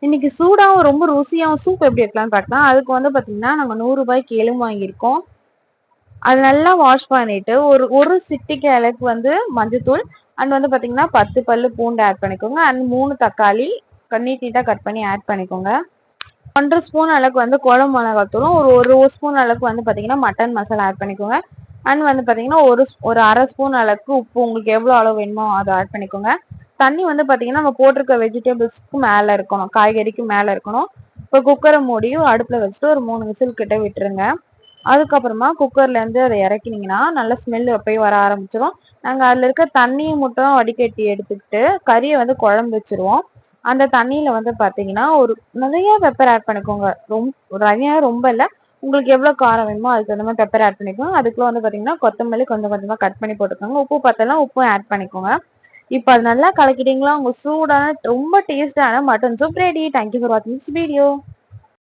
இன்னைக்கு சூடாவும் ரொம்ப ருசியாவும் சூப் எப்படி வைக்கலாம்னு பார்க்கலாம். அதுக்கு வந்து பாத்தீங்கன்னா நாங்க 100 ரூபாய்க்கு எலும்பு வாங்கியிருக்கோம். அது நல்லா வாஷ் பண்ணிட்டு ஒரு ஒரு சிட்டிகை அளவுக்கு வந்து மஞ்சத்தூள் அண்ட் வந்து பாத்தீங்கன்னா 10 பல்லு பூண்டு ஆட் பண்ணிக்கோங்க. அண்ட் 3 தக்காளி நீட் நீட்டா கட் பண்ணி ஆட் பண்ணிக்கோங்க. 1 ஸ்பூன் அளவுக்கு வந்து குழம்பு மிளகாத்தூளும் ஒரு ஸ்பூன் அளவுக்கு வந்து பாத்தீங்கன்னா மட்டன் மசாலா ஆட் பண்ணிக்கோங்க. அண்ட் வந்து பாத்தீங்கன்னா ஒரு அரை ஸ்பூன் அளவுக்கு உப்பு உங்களுக்கு எவ்வளவு அளவு வேணுமோ அதை ஆட் பண்ணிக்கோங்க. தண்ணி வந்து பாத்தீங்கன்னா நம்ம போட்டிருக்க வெஜிடபிள்ஸ்க்கு மேல இருக்கணும், காய்கறிக்கு மேல இருக்கணும். இப்போ குக்கரை மூடி அடுப்புல வச்சுட்டு ஒரு 3 விசில் கிட்ட விட்டுருங்க. அதுக்கப்புறமா குக்கர்ல இருந்து அதை இறக்கினீங்கன்னா நல்ல ஸ்மெல் எப்பயும் வர ஆரம்பிச்சிடும். நாங்க அதுல இருக்க தண்ணியை மட்டும் வடிகட்டி எடுத்துக்கிட்டு கறியை வந்து குழம்பு வச்சிருவோம். அந்த தண்ணியில வந்து பாத்தீங்கன்னா நிறைய பெப்பர் ஆட் பண்ணிக்கோங்க. ரொம்ப இல்ல, உங்களுக்கு எவ்வளவு காரம் வேணுமோ அதுக்கு தகுந்த மாதிரி பெப்பர் ஆட் பண்ணிக்கோங்க. அதுக்குள்ள வந்து பாத்தீங்கன்னா கொத்தமல்லி கொஞ்சம் கொஞ்சமா கட் பண்ணி போட்டுக்கோங்க. உப்பு பார்த்தெல்லாம் உப்பும் ஆட் பண்ணிக்கோங்க. இப்ப அது நல்லா கலக்கிட்டீங்களா, உங்க சூடான ரொம்ப டேஸ்டான mutton soup ready. Thank you for வாட்சிங் திஸ் வீடியோ.